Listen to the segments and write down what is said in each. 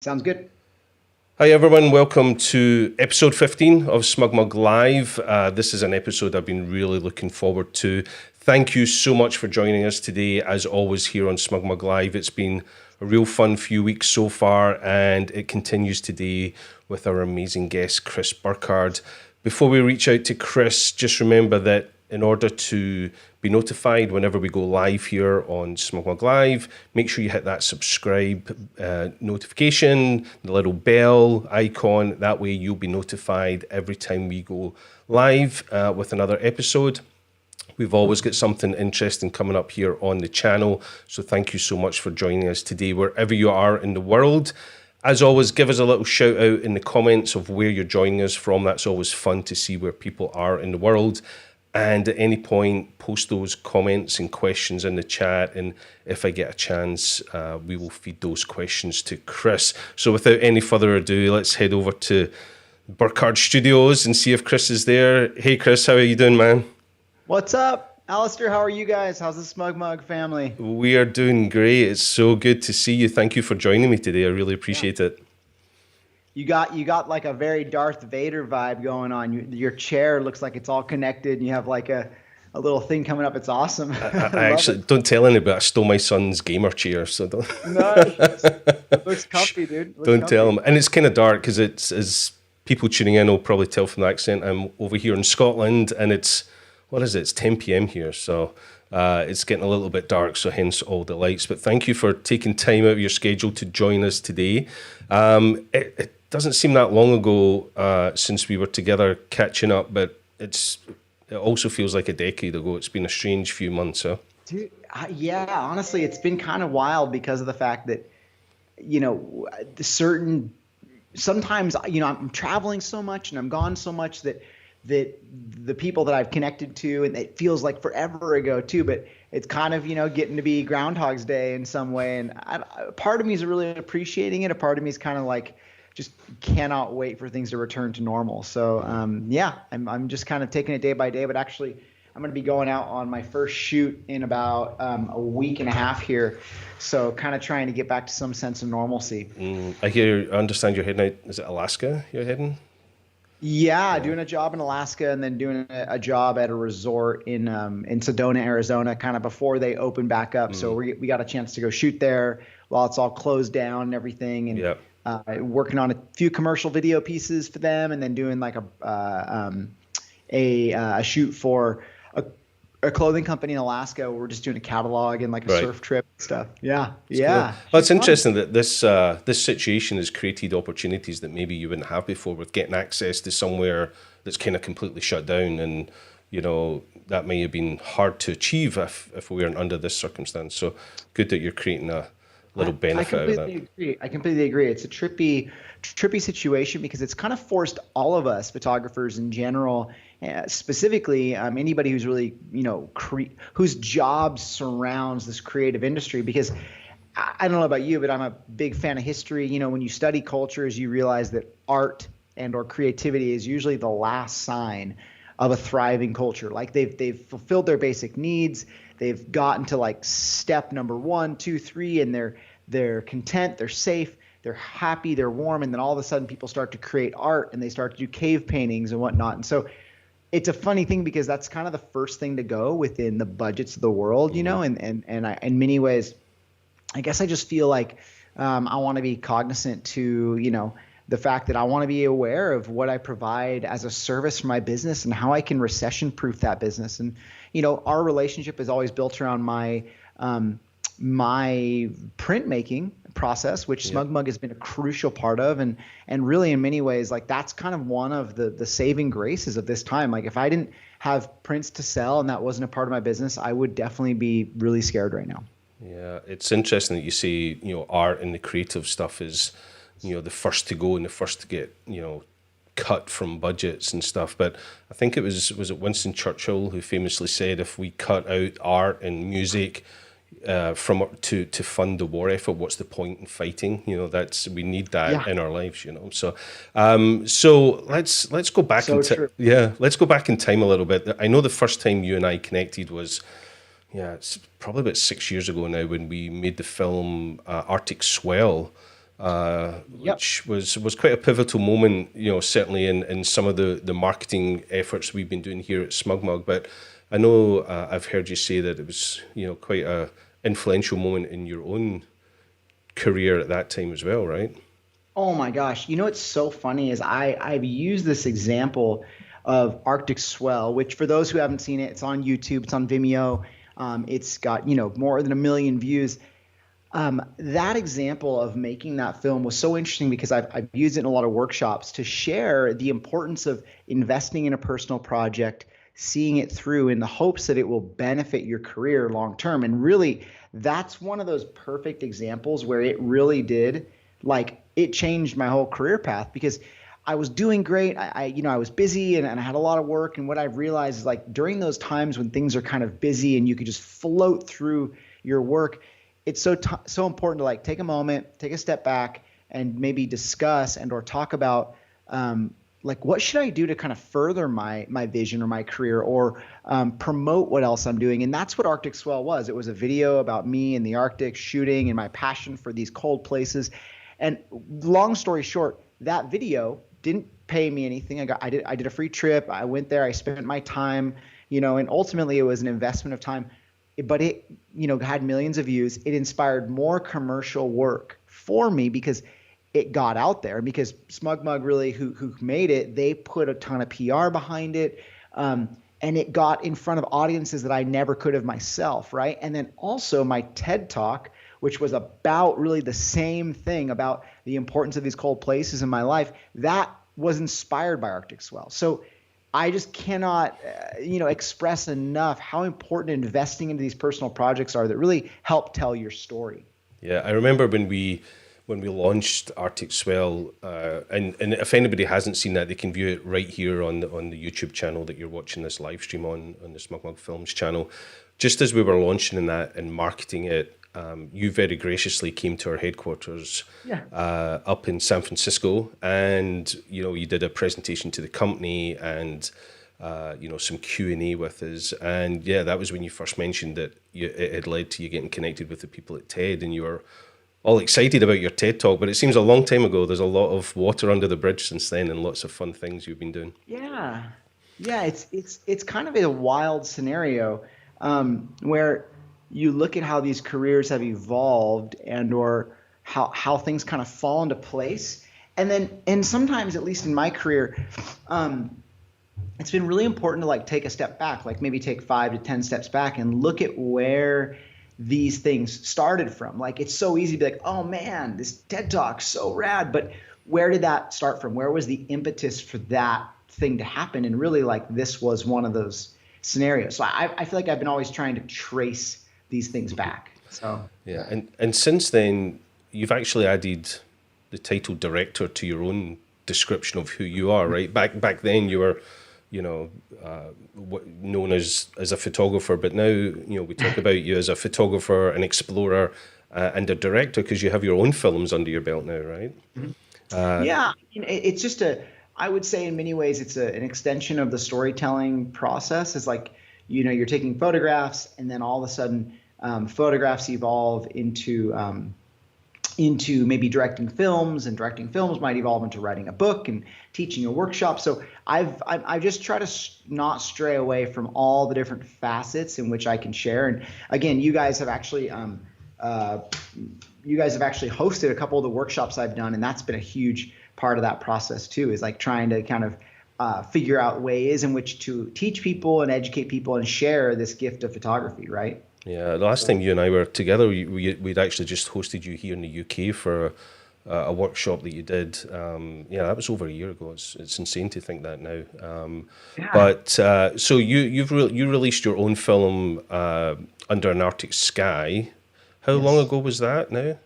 Sounds good. Hi everyone, welcome to episode 15 of SmugMug Live. This is an episode I've been really looking forward to. Thank you so much for joining us today, as always here on SmugMug Live. It's been a real fun few weeks so far, and it continues today with our amazing guest, Chris Burkard. Before we reach out to Chris, just remember that in order to be notified whenever we go live here on SmugMug Live, make sure you hit that subscribe notification, the little bell icon. That way you'll be notified every time we go live with another episode. We've always got something interesting coming up here on the channel. So thank you so much for joining us today, wherever you are in the world. As always, give us a little shout out in the comments of where you're joining us from. That's always fun to see where people are in the world. And at any point, post those comments and questions in the chat. And if I get a chance, we will feed those questions to Chris. So without any further ado, let's head over to Burkard Studios and see if Chris is there. Hey, Chris, how are you doing, man? What's up, Alistair? How are you guys? How's the SmugMug family? We are doing great. It's so good to see you. Thank you for joining me today. I really appreciate it. You got like a very Darth Vader vibe going on. Your chair looks like it's all connected, and you have like a little thing coming up. It's awesome. I actually don't tell anybody. I stole my son's gamer chair, so don't. Nice. Looks comfy, dude. Don't tell him. And it's kind of dark because it's, as people tuning in will probably tell from the accent, I'm over here in Scotland, and it's, what is it? It's 10 p.m. here, so it's getting a little bit dark, so hence all the lights. But thank you for taking time out of your schedule to join us today. It doesn't seem that long ago since we were together catching up, but it also feels like a decade ago. It's been a strange few months, huh? Dude, yeah, honestly, it's been kind of wild because of the fact that, sometimes, I'm traveling so much and I'm gone so much that the people that I've connected to, and it feels like forever ago too, but it's kind of, getting to be Groundhog's Day in some way. And a part of me is really appreciating it. A part of me is kind of like, just cannot wait for things to return to normal. So yeah, I'm just kind of taking it day by day, but actually I'm going to be going out on my first shoot in about a week and a half here. So kind of trying to get back to some sense of normalcy. I understand you're heading out, is it Alaska you're heading? Yeah, doing a job in Alaska and then doing a job at a resort in Sedona, Arizona, kind of before they open back up. So we got a chance to go shoot there while it's all closed down and everything. And yeah. Working on a few commercial video pieces for them, and then doing like a shoot for a clothing company in Alaska. Where we're just doing a catalog and like a surf trip and stuff. Yeah, yeah. Cool. Well, it's interesting that this situation has created opportunities that maybe you wouldn't have before, with getting access to somewhere that's kind of completely shut down, and that may have been hard to achieve if we weren't under this circumstance. So good that you're creating a little benefit out of that. I completely agree. It's a trippy situation because it's kind of forced all of us photographers in general, specifically anybody who's really, whose job surrounds this creative industry. Because I don't know about you, but I'm a big fan of history. When you study cultures, you realize that art and or creativity is usually the last sign of a thriving culture. Like they've fulfilled their basic needs. They've gotten to like step number 1, 2, 3, and they're content, they're safe, they're happy, they're warm, and then all of a sudden people start to create art and they start to do cave paintings and whatnot. And so it's a funny thing because that's kind of the first thing to go within the budgets of the world, and I, in many ways, I guess I just feel like I want to be cognizant to, the fact that I want to be aware of what I provide as a service for my business and how I can recession-proof that business. And our relationship is always built around my printmaking process, which SmugMug has been a crucial part of, and really in many ways, like that's kind of one of the saving graces of this time. Like if I didn't have prints to sell and that wasn't a part of my business, I would definitely be really scared right now. Yeah, it's interesting that you say art and the creative stuff is the first to go and the first to get cut from budgets and stuff. But I think it was it Winston Churchill who famously said, if we cut out art and music to fund the war effort, what's the point in fighting? We need that in our lives. So let's go back let's go back in time a little bit. I know the first time you and I connected was it's probably about 6 years ago now, when we made the film Arctic Swell. Yep. which was quite a pivotal moment, certainly in some of the marketing efforts we've been doing here at SmugMug. But I know I've heard you say that it was, quite a influential moment in your own career at that time as well, right? Oh my gosh. You know what's so funny is I've used this example of Arctic Swell, which for those who haven't seen it, it's on YouTube, it's on Vimeo. It's got, more than 1 million views. That example of making that film was so interesting because I've used it in a lot of workshops to share the importance of investing in a personal project, seeing it through in the hopes that it will benefit your career long term. And really, that's one of those perfect examples where it really did, like, it changed my whole career path because I was doing great. I was busy and I had a lot of work. And what I've realized is, like, during those times when things are kind of busy and you could just float through your work, it's so important to, like, take a moment, take a step back, and maybe discuss and or talk about like, what should I do to kind of further my vision or my career, or promote what else I'm doing. And that's what Arctic Swell was. It was a video about me in the Arctic shooting and my passion for these cold places. And long story short, that video didn't pay me anything. I did a free trip. I went there. I spent my time, and ultimately it was an investment of time. But it, had millions of views. It inspired more commercial work for me because it got out there. Because SmugMug really, who made it, they put a ton of PR behind it, and it got in front of audiences that I never could have myself, right? And then also my TED Talk, which was about really the same thing, about the importance of these cold places in my life, that was inspired by Arctic Swell. So I just cannot, express enough how important investing into these personal projects are that really help tell your story. Yeah, I remember when we launched Arctic Swell, and if anybody hasn't seen that, they can view it right here on the YouTube channel that you're watching this live stream on the SmugMug Films channel. Just as we were launching in that and marketing it, you very graciously came to our headquarters up in San Francisco, and you did a presentation to the company and some Q&A with us. And yeah, that was when you first mentioned that it had led to you getting connected with the people at TED, and you were all excited about your TED Talk. But it seems a long time ago. There's a lot of water under the bridge since then, and lots of fun things you've been doing. Yeah, it's kind of a wild scenario where you look at how these careers have evolved and or how things kind of fall into place. And sometimes, at least in my career, it's been really important to, like, take a step back, like maybe take 5 to 10 steps back and look at where these things started from. Like, it's so easy to be like, oh man, this TED Talk's so rad, but where did that start from? Where was the impetus for that thing to happen? And really, like, this was one of those scenarios. So I feel like I've been always trying to trace these things back. So yeah, and since then you've actually added the title director to your own description of who you are, right? Back then you were, known as a photographer, but now we talk about you as a photographer, an explorer, and a director, because you have your own films under your belt now, right? Mm-hmm. Yeah, it's just I would say in many ways it's an extension of the storytelling process. It's like, you're taking photographs, and then all of a sudden photographs evolve into maybe directing films, and directing films might evolve into writing a book and teaching a workshop. So I just try to not stray away from all the different facets in which I can share. And again, you guys have actually hosted a couple of the workshops I've done, and that's been a huge part of that process too, is like trying to kind of figure out ways in which to teach people and educate people and share this gift of photography, right? Yeah, the last time you and I were together, we'd actually just hosted you here in the UK for a workshop that you did. Yeah, that was over a year ago. It's insane to think that now. Yeah. But so you released your own film Under an Arctic Sky. How long ago was that now? It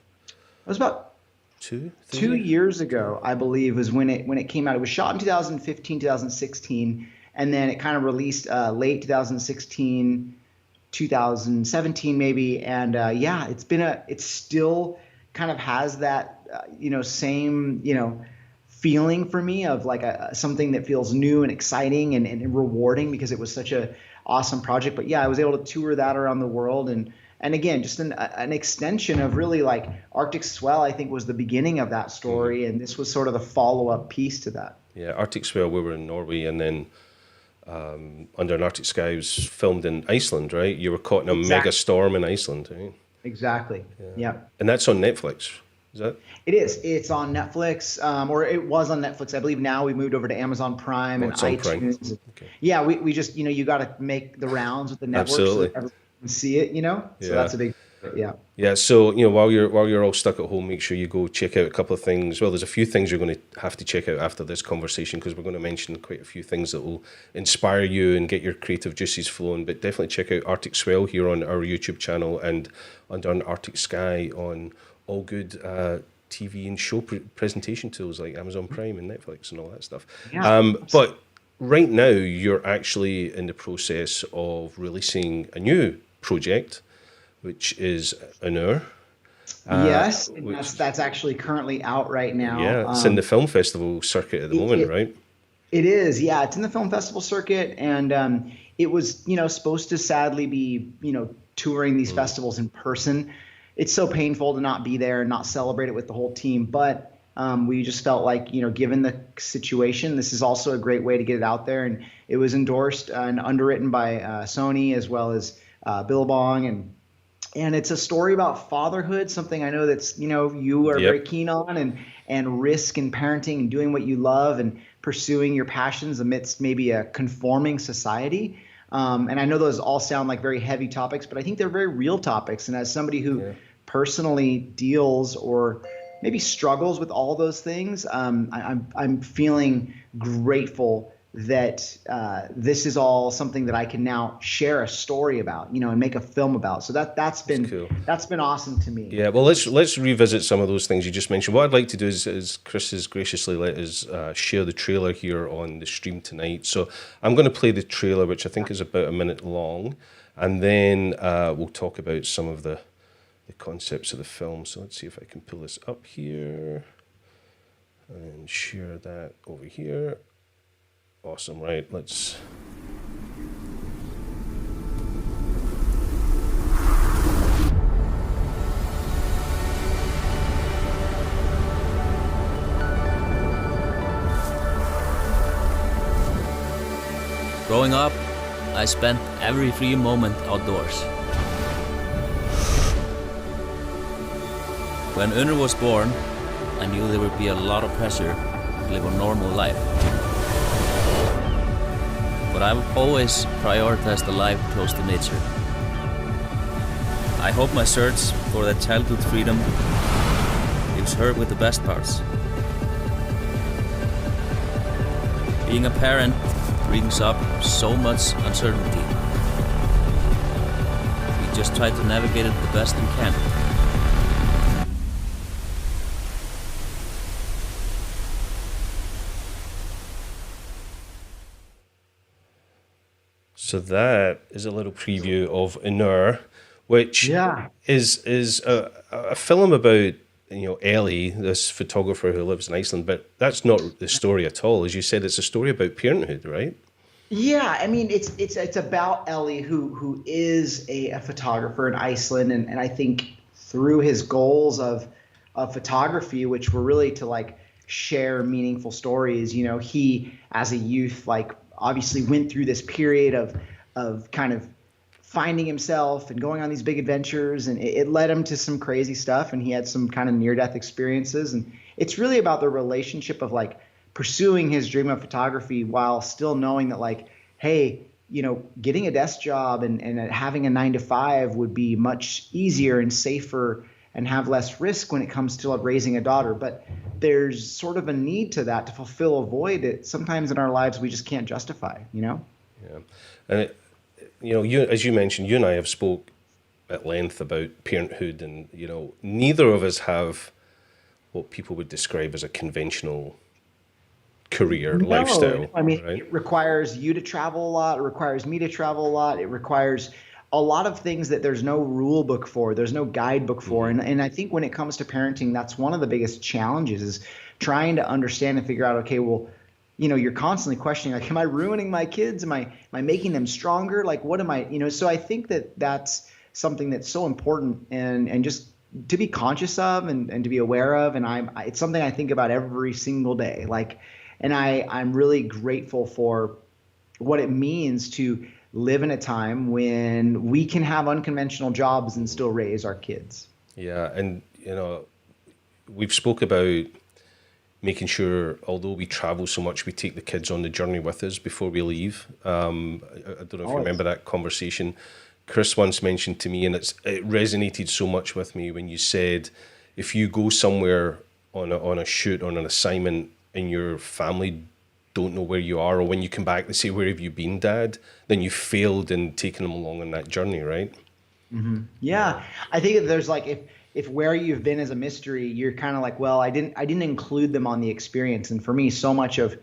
was about 2 years ago, I believe, was when it came out. It was shot in 2015, 2016, and then it kind of released late 2016. 2017 maybe, and yeah, it still kind of has that same feeling for me of like something that feels new and exciting and rewarding, because it was such a awesome project. But yeah, I was able to tour that around the world, and and again, just an extension of really like Arctic Swell, I think, was the beginning of that story, and this was sort of the follow-up piece to that. Yeah, Arctic Swell, we were in Norway, and then Under an Arctic Sky was filmed in Iceland, right? You were caught in a mega storm in Iceland, right? Exactly. Yeah. And that's on Netflix, is that? It is. It's on Netflix, or it was on Netflix. I believe now we moved over to Amazon Prime and iTunes. Okay. Yeah, we just, you got to make the rounds with the network so that everyone can see it, So that's a big, Yeah, so, while you're all stuck at home, make sure you go check out a couple of things. Well, there's a few things you're going to have to check out after this conversation, because we're going to mention quite a few things that will inspire you and get your creative juices flowing. But definitely check out Arctic Swell here on our YouTube channel, and Under an Arctic Sky on all good TV and show presentation tools like Amazon Prime and Netflix and all that stuff. Yeah. But right now, you're actually in the process of releasing a new project, which is Unnur. Yes, that's actually currently out right now. Yeah, it's in the film festival circuit at the moment, right? It is, yeah. It's in the film festival circuit, and it was, supposed to sadly be, touring these festivals in person. It's so painful to not be there and not celebrate it with the whole team, but we just felt like, given the situation, this is also a great way to get it out there. And it was endorsed and underwritten by Sony, as well as Billabong, and it's a story about fatherhood, something I know that's, you are very keen on, and risk and parenting and doing what you love and pursuing your passions amidst maybe a conforming society. And I know those all sound like very heavy topics, but I think they're very real topics. And as somebody who personally deals or maybe struggles with all those things, I'm feeling grateful that this is all something that I can now share a story about, and make a film about. So that's been cool. That's been awesome to me. Yeah, well, let's revisit some of those things you just mentioned. What I'd like to do is Chris has graciously let us share the trailer here on the stream tonight. So I'm going to play the trailer, which I think is about a minute long, and then we'll talk about some of the concepts of the film. So let's see if I can pull this up here and share that over here. Awesome, right, let's... Growing up, I spent every free moment outdoors. When Unnur was born, I knew there would be a lot of pressure to live a normal life. But I've always prioritized the life close to nature. I hope my search for that childhood freedom leaves her with the best parts. Being a parent brings up so much uncertainty. We just try to navigate it the best we can. So that is a little preview of Unnur, which is a film about Ellie, this photographer who lives in Iceland, but that's not the story at all. As you said, it's a story about parenthood, right? Yeah, I mean it's about Ellie who is a photographer in Iceland, and I think through his goals of photography, which were really to share meaningful stories, he as a youth obviously went through this period of kind of finding himself and going on these big adventures, and it led him to some crazy stuff, and he had some kind of near-death experiences. And it's really about the relationship of pursuing his dream of photography while still knowing that hey, getting a desk job and having a 9-to-5 would be much easier and safer and have less risk when it comes to raising a daughter. But there's sort of a need to that to fulfill a void that sometimes in our lives we just can't justify, Yeah. And you, as you mentioned, you and I have spoke at length about parenthood, and neither of us have what people would describe as a conventional career lifestyle. I mean, right? It requires you to travel a lot. It requires me to travel a lot. It requires a lot of things that there's no rule book for, there's no guidebook for. And I think when it comes to parenting, that's one of the biggest challenges, is trying to understand and figure out, okay, well, you're constantly questioning, am I ruining my kids? Am I making them stronger? What am I, so I think that's something that's so important and just to be conscious of and to be aware of. And it's something I think about every single day. Like, and I'm really grateful for what it means to live in a time when we can have unconventional jobs and still raise our kids. Yeah. And, we've spoke about making sure, although we travel so much, we take the kids on the journey with us before we leave. I don't know if you remember that conversation. Chris once mentioned to me, and it resonated so much with me when you said, if you go somewhere on a shoot, on an assignment, and your family don't know where you are, or when you come back, they say, "Where have you been, Dad?" Then you failed in taking them along on that journey, right? Mm-hmm. Yeah, I think that there's like if where you've been is a mystery, you're kind of like, well, I didn't include them on the experience. And for me, so much of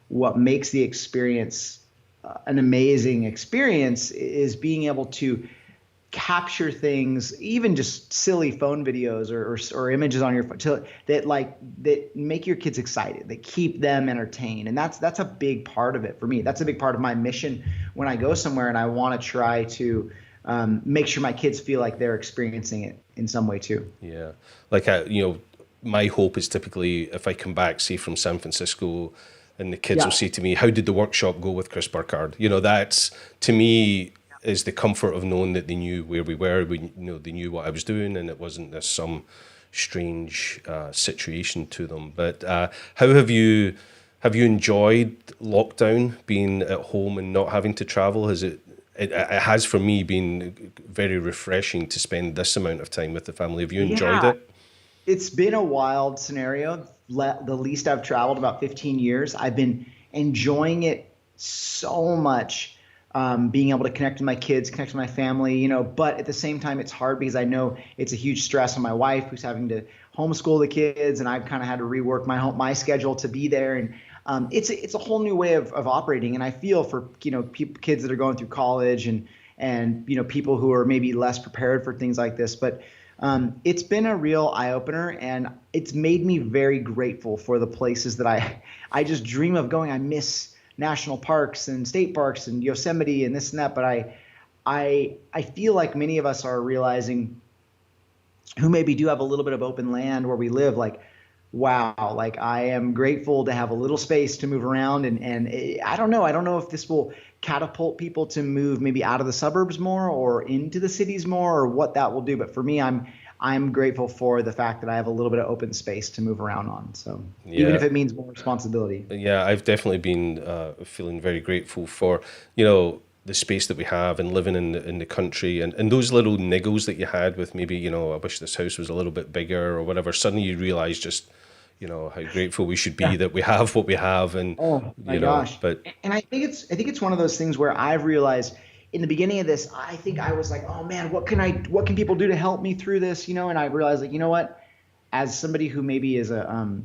what makes the experience an amazing experience is being able to capture things, even just silly phone videos or images on your phone that make your kids excited, that keep them entertained. And that's a big part of it for me. That's a big part of my mission when I go somewhere, and I want to try to make sure my kids feel like they're experiencing it in some way too. Yeah. Like, my hope is typically if I come back, say from San Francisco, and the kids will say to me, "How did the workshop go with Chris Burkard?" That's, to me, is the comfort of knowing that they knew where we were, they knew what I was doing, and it wasn't this some strange situation to them. But how have you enjoyed lockdown, being at home and not having to travel? It has for me been very refreshing to spend this amount of time with the family. Have you enjoyed it? It's been a wild scenario. The least I've traveled, about 15 years. I've been enjoying it so much, being able to connect with my kids, connect with my family, but at the same time, it's hard because I know it's a huge stress on my wife, who's having to homeschool the kids, and I've kind of had to rework my schedule to be there. And it's a whole new way of operating. And I feel for, kids that are going through college and people who are maybe less prepared for things like this. But it's been a real eye-opener, and it's made me very grateful for the places that I just dream of going. I miss national parks and state parks and Yosemite and this and that, but I feel like many of us are realizing, who maybe do have a little bit of open land where we live, like, wow, like I am grateful to have a little space to move around, and I don't know if this will catapult people to move maybe out of the suburbs more or into the cities more, or what that will do. But for me, I'm grateful for the fact that I have a little bit of open space to move around on. So even if it means more responsibility. Yeah, I've definitely been feeling very grateful for, the space that we have and living in the country, and those little niggles that you had with maybe, I wish this house was a little bit bigger or whatever. Suddenly you realize just, how grateful we should be that we have what we have. And gosh. But I think it's one of those things where I've realized in the beginning of this, I think I was like, oh man, what can people do to help me through this? And I realized, like, what, as somebody who maybe is a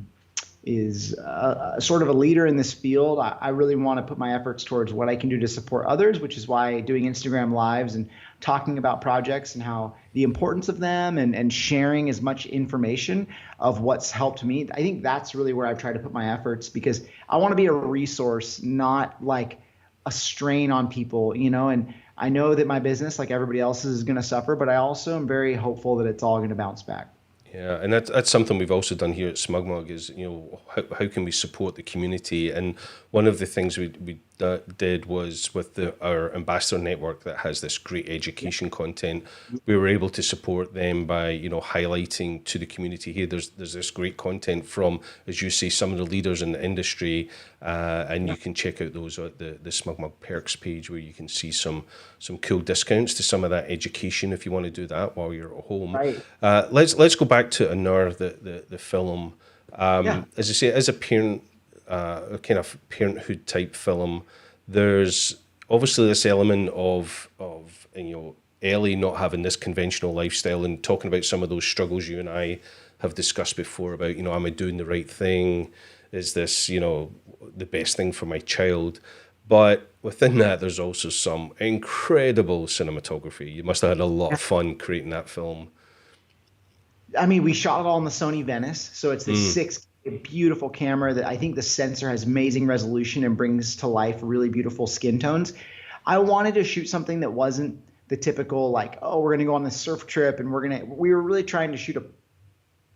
sort of a leader in this field, I really want to put my efforts towards what I can do to support others, which is why doing Instagram lives and talking about projects and how the importance of them and sharing as much information of what's helped me. I think that's really where I've tried to put my efforts, because I want to be a resource, not like a strain on people, and I know that my business, like everybody else, is going to suffer, but I also am very hopeful that it's all going to bounce back. Yeah, and that's something we've also done here at SmugMug is, how can we support the community? And one of the things we did was with our ambassador network that has this great education content, we were able to support them by, highlighting to the community here, there's this great content from, as you say, some of the leaders in the industry, and you can check out those at the SmugMug Perks page, where you can see some cool discounts to some of that education if you want to do that while you're at home. Right. Let's go back to Unnur, the film. As I say, as a parent, a kind of parenthood type film, there's obviously this element of Ellie not having this conventional lifestyle, and talking about some of those struggles you and I have discussed before about, am I doing the right thing? Is this, the best thing for my child? But within that, there's also some incredible cinematography. You must have had a lot of fun creating that film. I mean, we shot it all in the Sony Venice, so it's this 6K beautiful camera that I think the sensor has amazing resolution and brings to life really beautiful skin tones. I wanted to shoot something that wasn't the typical like, oh, we're gonna go on this surf trip and we were really trying to shoot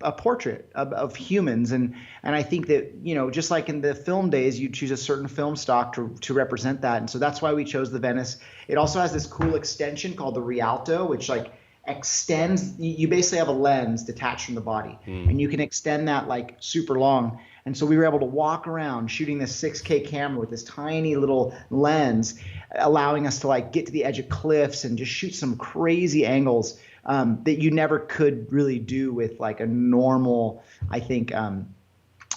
a portrait of humans, and I think that, you know, just like in the film days, you choose a certain film stock to represent that, and so that's why we chose the Venice. It also has this cool extension called the Rialto, which like extends. You basically have a lens detached from the body, and you can extend that like super long. And so we were able to walk around shooting this 6K camera with this tiny little lens, allowing us to like get to the edge of cliffs and just shoot some crazy angles that you never could really do with like a normal, I think,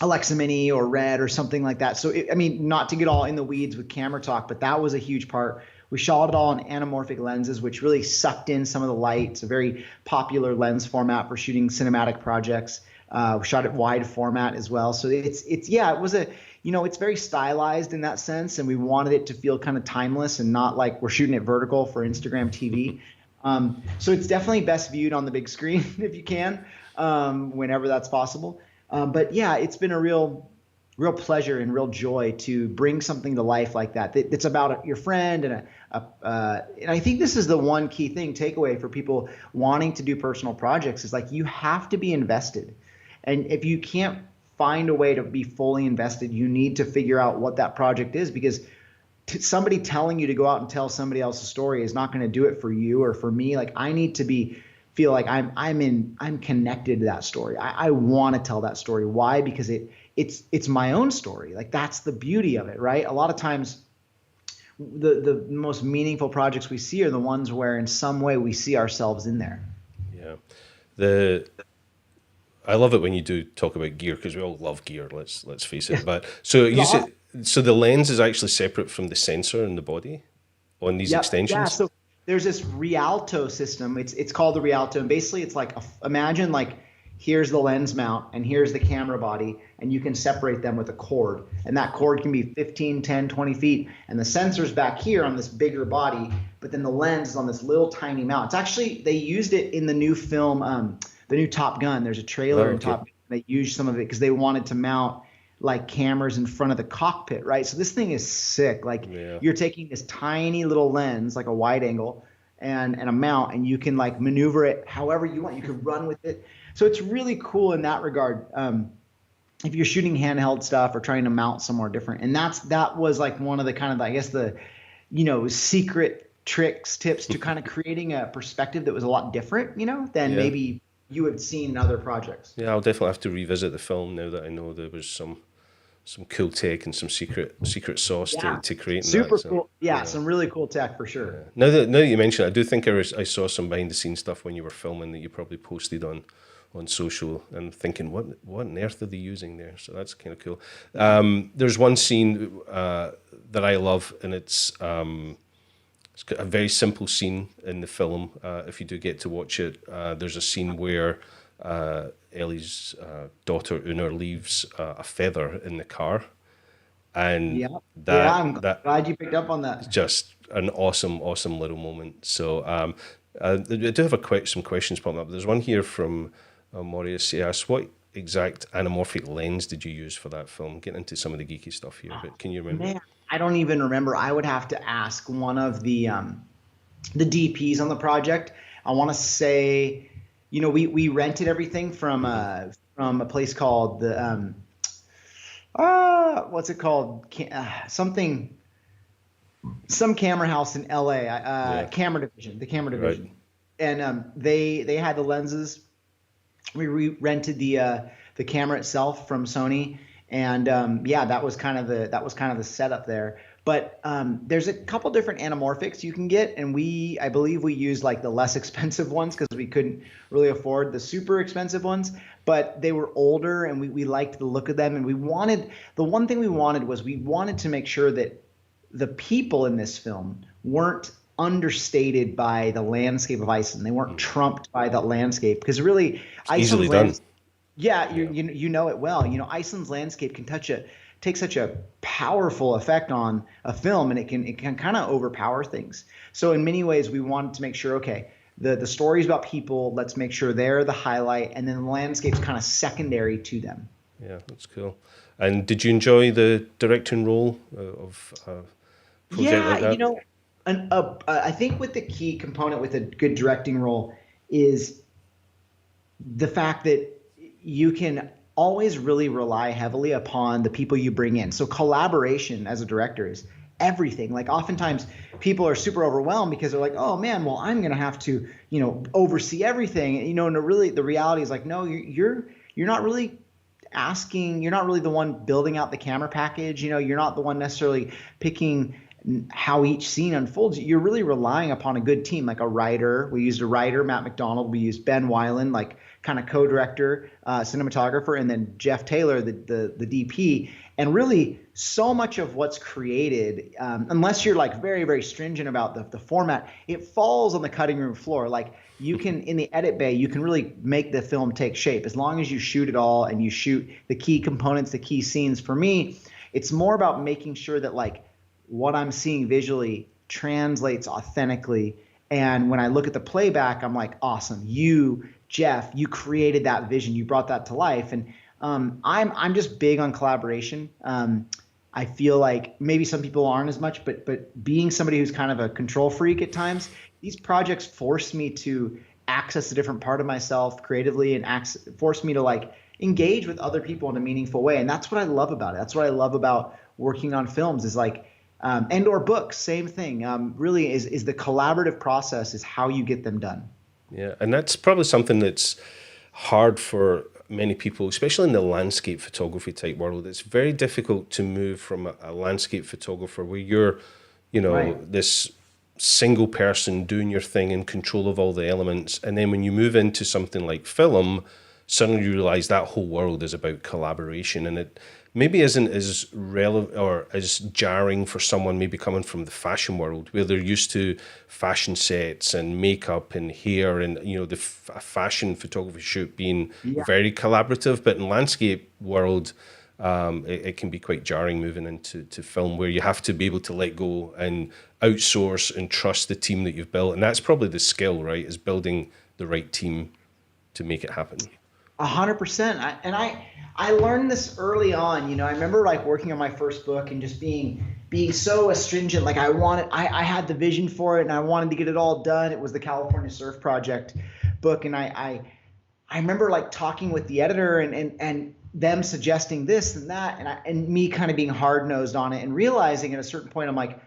Alexa Mini or Red or something like that. So, I mean, not to get all in the weeds with camera talk, but that was a huge part. We shot it all in anamorphic lenses, which really sucked in some of the light. It's a very popular lens format for shooting cinematic projects. We shot it wide format as well. So it was a, you know, it's very stylized in that sense. And we wanted it to feel kind of timeless and not like we're shooting it vertical for Instagram TV. So it's definitely best viewed on the big screen if you can, whenever that's possible. But yeah, it's been a real pleasure and real joy to bring something to life like that. It's about your friend and and I think this is the one key takeaway for people wanting to do personal projects is like, you have to be invested. And if you can't find a way to be fully invested, you need to figure out what that project is, because somebody telling you to go out and tell somebody else's story is not going to do it for you or for me. Like, I need to feel like I'm connected to that story. I want to tell that story. Why? Because it's my own story. Like, that's the beauty of it, right? A lot of times the most meaningful projects we see are the ones where in some way we see ourselves in there. Yeah. I love it when you do talk about gear, because we all love gear, let's face it. But so you said, so the lens is actually separate from the sensor in the body on these extensions? Yeah, so there's this Rialto system. It's called the Rialto, and basically it's like, imagine like, here's the lens mount and here's the camera body, and you can separate them with a cord, and that cord can be 15, 10, 20 feet, and the sensor's back here on this bigger body, but then the lens is on this little tiny mount. It's actually, they used it in the new film, the new Top Gun. There's a trailer in Top Gun. They used some of it because they wanted to mount like cameras in front of the cockpit, right? So this thing is sick. Like, you're taking this tiny little lens, like a wide angle, and a mount, and you can like maneuver it however you want. You can run with it. So it's really cool in that regard. If you're shooting handheld stuff or trying to mount somewhere different, and that was like one of the kind of, I guess, the, you know, secret tips to kind of creating a perspective that was a lot different, you know, than maybe you have seen in other projects. Yeah, I'll definitely have to revisit the film now that I know there was some cool tech and some secret sauce to create. Super cool. Yeah, some really cool tech for sure. Yeah. Now that you mention it, I do think I saw some behind the scenes stuff when you were filming that you probably posted on social, and thinking, what on earth are they using there? So that's kind of cool. There's one scene that I love, and it's got a very simple scene in the film. If you do get to watch it, there's a scene where Ellie's daughter Unnur leaves a feather in the car, and I'm glad you picked up on that. Just an awesome little moment. So I do have some questions popping up. There's one here from Maurice. He asks, what exact anamorphic lens did you use for that film? Getting into some of the geeky stuff here, but can you remember? Man, I don't even remember. I would have to ask one of the DPs on the project. I want to say, you know, we rented everything from a place called the what's it called? Some camera house in LA. Camera Division, the Camera Division, right. And they had the lenses. We rented the camera itself from Sony, and that was kind of the setup there. But there's a couple different anamorphics you can get, and I believe we used like the less expensive ones because we couldn't really afford the super expensive ones. But they were older, and we liked the look of them, and the one thing we wanted to make sure that the people in this film weren't understated by the landscape of Iceland. They weren't trumped by the landscape, because really Iceland's landscape, you know it well. You know, Iceland's landscape can take such a powerful effect on a film, and it can kind of overpower things. So in many ways, we wanted to make sure, okay, the story's about people. Let's make sure they're the highlight, and then the landscape's kind of secondary to them. Yeah, that's cool. And did you enjoy the directing role of project like that? You know, I think with the key component with a good directing role is the fact that you can always really rely heavily upon the people you bring in. So collaboration as a director is everything. Like oftentimes people are super overwhelmed because they're like, oh man, well, I'm going to have to, oversee everything. And really the reality is like, no, you're not really asking, you're not really the one building out the camera package. You're not the one necessarily picking how each scene unfolds. You're really relying upon a good team, like a writer. We used a writer, Matt McDonald. We used Ben Weiland, like kind of co-director, cinematographer, and then Jeff Taylor, the DP. And really so much of what's created, unless you're like very, very stringent about the format, it falls on the cutting room floor. Like you can, in the edit bay, you can really make the film take shape as long as you shoot it all and you shoot the key components, the key scenes. For me, it's more about making sure that like what I'm seeing visually translates authentically. And when I look at the playback, I'm like, awesome. You, Jeff, you created that vision. You brought that to life. And I'm just big on collaboration. I feel like maybe some people aren't as much, but being somebody who's kind of a control freak at times, these projects force me to access a different part of myself creatively and force me to like engage with other people in a meaningful way. And that's what I love about it. That's what I love about working on films is like, and or books, same thing. Really is the collaborative process is how you get them done. Yeah, and that's probably something that's hard for many people, especially in the landscape photography type world. It's very difficult to move from a landscape photographer where you're, right, this single person doing your thing in control of all the elements. And then when you move into something like film, suddenly you realize that whole world is about collaboration, and it maybe isn't as relevant or as jarring for someone maybe coming from the fashion world where they're used to fashion sets and makeup and hair and the fashion photography shoot being very collaborative. But in landscape world, it can be quite jarring moving into film where you have to be able to let go and outsource and trust the team that you've built. And that's probably the skill, right, is building the right team to make it happen. 100%. I learned this early on. I remember like working on my first book and just being so astringent. Like I had the vision for it and I wanted to get it all done. It was the California Surf Project book. And I remember like talking with the editor and them suggesting this and that and me kind of being hard nosed on it and realizing at a certain point, I'm like,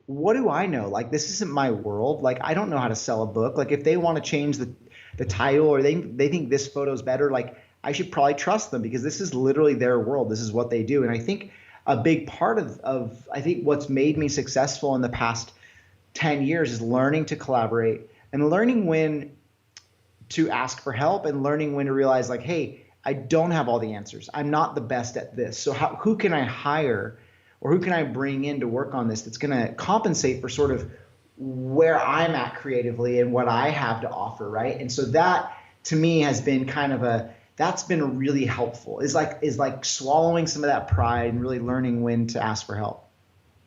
what do I know? Like, this isn't my world. Like, I don't know how to sell a book. Like if they want to change the title or they think this photo's better, like I should probably trust them because this is literally their world. This is what they do. And I think a big part of I think what's made me successful in the past 10 years is learning to collaborate and learning when to ask for help and learning when to realize like, hey, I don't have all the answers. I'm not the best at this. So who can I hire or who can I bring in to work on this that's going to compensate for sort of where I'm at creatively and what I have to offer, right? And so that to me has been that's been really helpful. Is like swallowing some of that pride and really learning when to ask for help.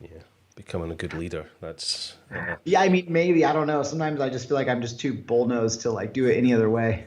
Yeah, becoming a good leader. That's yeah. I mean, maybe I don't know. Sometimes I just feel like I'm just too bull-nosed to like do it any other way.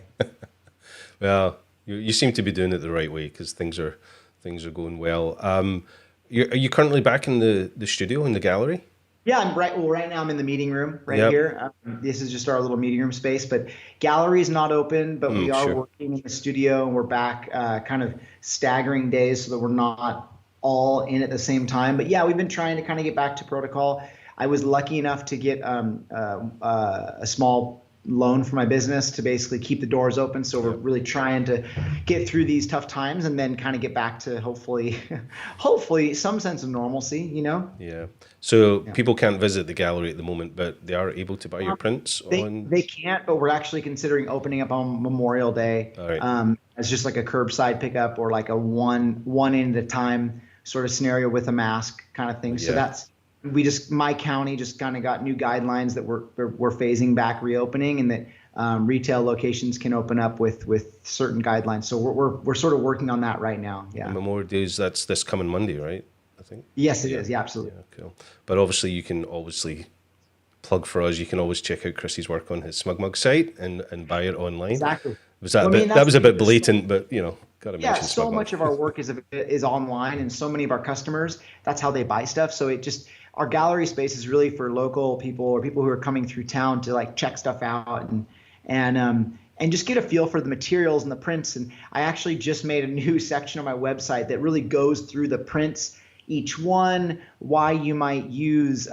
Well, you seem to be doing it the right way because things are going well. Are you currently back in the studio in the gallery? Yeah, I'm right. Well, right now I'm in the meeting room here. This is just our little meeting room space, but gallery is not open, but we are working in the studio and we're back kind of staggering days so that we're not all in at the same time. But yeah, we've been trying to kind of get back to protocol. I was lucky enough to get a small loan for my business to basically keep the doors open. So we're really trying to get through these tough times and then kind of get back to hopefully some sense of normalcy, Yeah. So people can't visit the gallery at the moment, but they are able to buy your prints. They can't, but we're actually considering opening up on Memorial Day as just like a curbside pickup or like a one in at a time sort of scenario with a mask kind of thing. Yeah. So my county just kind of got new guidelines that we're phasing back reopening and that retail locations can open up with certain guidelines. So we're sort of working on that right now. Yeah. And Memorial Days, that's this coming Monday, right? I think. Yes, it is. Yeah, absolutely. Yeah, cool. But obviously you can plug for us. You can always check out Chrissy's work on his SmugMug site and buy it online. Exactly. That was a bit blatant, but got to mention so SmugMug. Much of our work is online, and so many of our customers, that's how they buy stuff. So it just our gallery space is really for local people or people who are coming through town to like check stuff out and just get a feel for the materials and the prints. And I actually just made a new section on my website that really goes through the prints, each one, why you might use,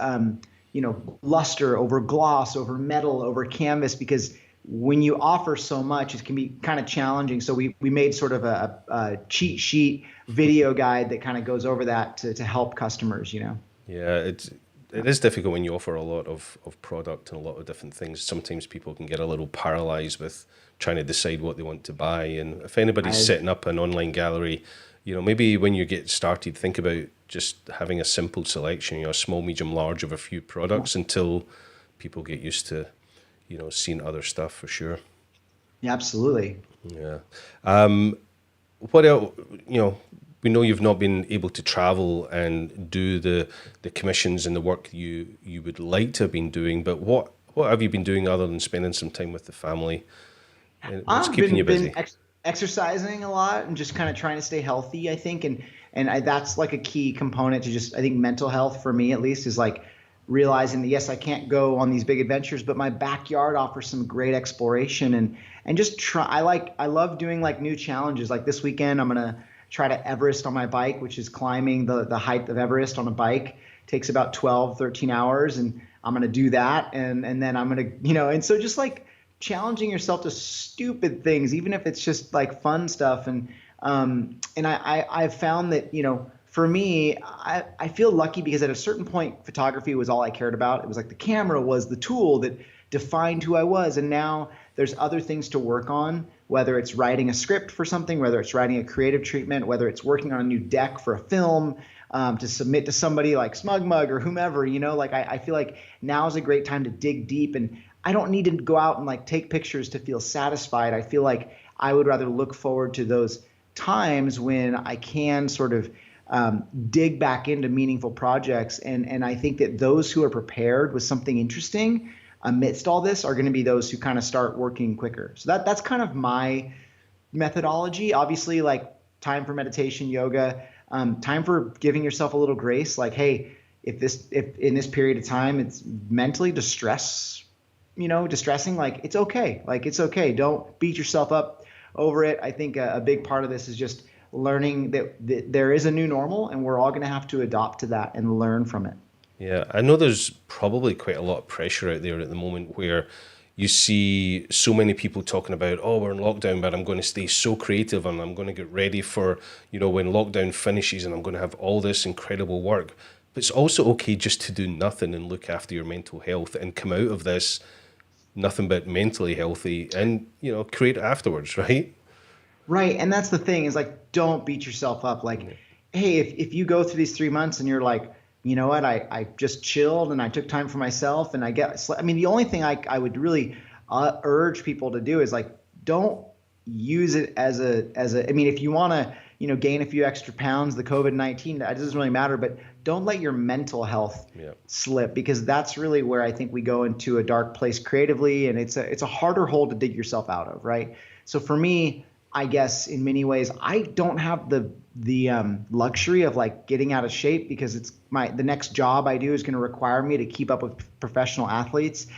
luster over gloss, over metal, over canvas, because when you offer so much, it can be kind of challenging. So we made sort of a cheat sheet video guide that kind of goes over that to help customers, Yeah, it is difficult when you offer a lot of product and a lot of different things. Sometimes people can get a little paralyzed with trying to decide what they want to buy. And if anybody's setting up an online gallery, maybe when you get started, think about just having a simple selection, small, medium, large of a few products until people get used to, seeing other stuff for sure. Yeah, absolutely. Yeah. What else, we know you've not been able to travel and do the commissions and the work you would like to have been doing, but what have you been doing other than spending some time with the family? And what's keeping you busy? Exercising a lot and just kind of trying to stay healthy, I think. And that's like a key component to just, I think, mental health for me, at least, is like realizing that, yes, I can't go on these big adventures, but my backyard offers some great exploration and just try. I love doing like new challenges. Like this weekend, I'm going to try to Everest on my bike, which is climbing the height of Everest on a bike. It takes about 12, 13 hours. And I'm going to do that. And then I'm going to, and so just like challenging yourself to stupid things, even if it's just like fun stuff. And I've found that, for me, I feel lucky because at a certain point, photography was all I cared about. It was like the camera was the tool that defined who I was. And now there's other things to work on, whether it's writing a script for something, whether it's writing a creative treatment, whether it's working on a new deck for a film, to submit to somebody like SmugMug or whomever, like I feel like now is a great time to dig deep, and I don't need to go out and like take pictures to feel satisfied. I feel like I would rather look forward to those times when I can sort of dig back into meaningful projects. And I think that those who are prepared with something interesting amidst all this are going to be those who kind of start working quicker. So that's kind of my methodology. Obviously, like time for meditation, yoga, time for giving yourself a little grace. Like, hey, if in this period of time it's mentally distressing, like it's okay. Like it's okay. Don't beat yourself up over it. I think a big part of this is just learning that there is a new normal, and we're all going to have to adopt to that and learn from it. Yeah, I know there's probably quite a lot of pressure out there at the moment where you see so many people talking about, oh, we're in lockdown, but I'm going to stay so creative and I'm going to get ready for, when lockdown finishes and I'm going to have all this incredible work. But it's also okay just to do nothing and look after your mental health and come out of this nothing but mentally healthy and, create afterwards, right? Right. And that's the thing is like, don't beat yourself up. Like, hey, if you go through these 3 months and you're like, you know what, I just chilled and I took time for myself and the only thing I would really urge people to do is like, don't use it as if you want to, gain a few extra pounds, the COVID-19, that doesn't really matter, but don't let your mental health slip, because that's really where I think we go into a dark place creatively, and it's a harder hole to dig yourself out of, right? So for me, I guess in many ways, I don't have the luxury of like getting out of shape, because the next job I do is going to require me to keep up with professional athletes.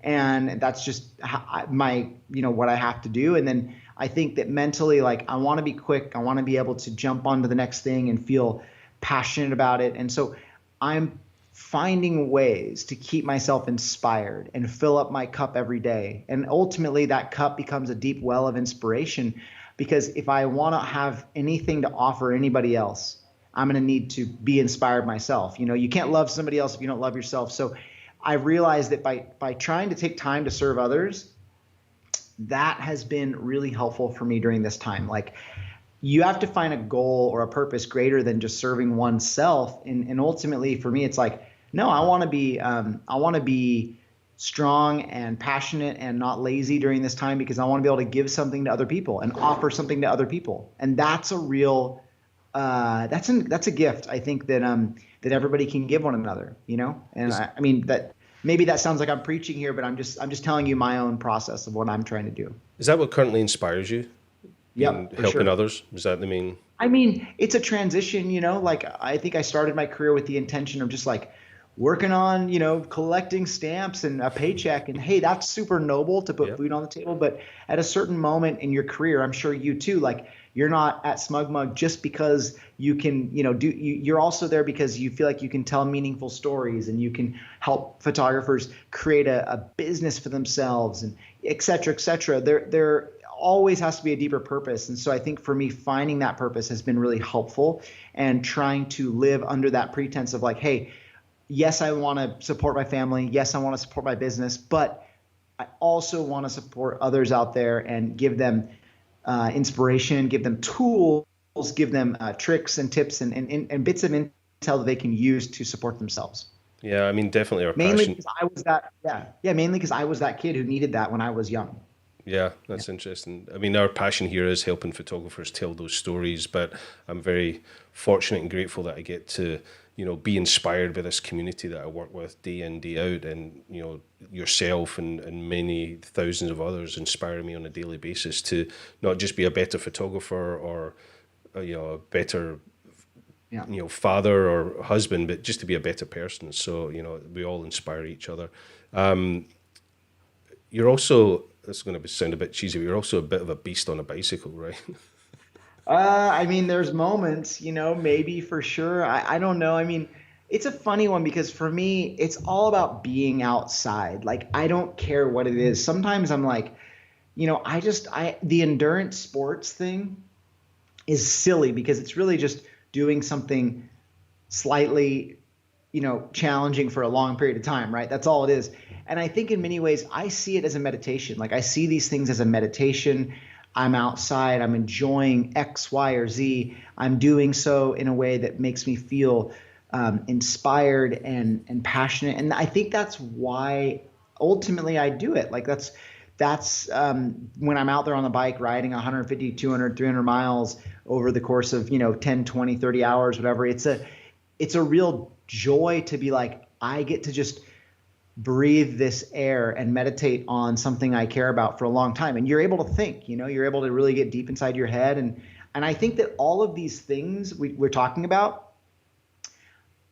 And that's just what I have to do. And then I think that mentally, like, I want to be quick. I want to be able to jump onto the next thing and feel passionate about it. And so I'm finding ways to keep myself inspired and fill up my cup every day. And ultimately that cup becomes a deep well of inspiration, because if I want to have anything to offer anybody else, I'm going to need to be inspired myself. You can't love somebody else if you don't love yourself. So I realized that by trying to take time to serve others, that has been really helpful for me during this time. Like, you have to find a goal or a purpose greater than just serving oneself. And ultimately for me, it's like, no, I want to be strong and passionate and not lazy during this time, because I want to be able to give something to other people and offer something to other people. And that's a real, that's a gift, I think, that everybody can give one another, And that maybe that sounds like I'm preaching here, but I'm just telling you my own process of what I'm trying to do. Is that what currently inspires you? Yeah, helping others? Is that the main? It's a transition, like I think I started my career with the intention of just like working on, collecting stamps and a paycheck. And hey, that's super noble to put food on the table. But at a certain moment in your career, I'm sure you too, like you're not at SmugMug just because you can, you're also there because you feel like you can tell meaningful stories and you can help photographers create a business for themselves and et cetera, et cetera. There always has to be a deeper purpose. And so I think for me, finding that purpose has been really helpful, and trying to live under that pretense of like, hey, yes, I want to support my family. Yes, I want to support my business, but I also want to support others out there and give them inspiration, give them tools, give them tricks and tips and bits of intel that they can use to support themselves. Yeah, I mean, definitely our mainly passion. Because I was that. Mainly because I was that kid who needed that when I was young. Yeah, that's interesting. I mean, our passion here is helping photographers tell those stories, but I'm very fortunate and grateful that I get to, be inspired by this community that I work with day in, day out, and, yourself and many thousands of others inspire me on a daily basis to not just be a better photographer or, a better, father or husband, but just to be a better person. So, we all inspire each other. You're also, this is going to sound a bit cheesy, but you're also a bit of a beast on a bicycle, right? I mean, there's moments, maybe for sure. I don't know. I mean, it's a funny one because for me, it's all about being outside. Like, I don't care what it is. Sometimes I'm like, the endurance sports thing is silly because it's really just doing something slightly, challenging for a long period of time, right? That's all it is. And I think in many ways, I see it as a meditation. Like, I see these things as a meditation. I'm outside, I'm enjoying X, Y, or Z. I'm doing so in a way that makes me feel inspired and passionate. And I think that's why ultimately I do it. Like that's when I'm out there on the bike riding 150, 200, 300 miles over the course of, 10, 20, 30 hours, whatever. It's a real joy to be like, I get to just breathe this air and meditate on something I care about for a long time. And you're able to think, you're able to really get deep inside your head. And I think that all of these things we're talking about,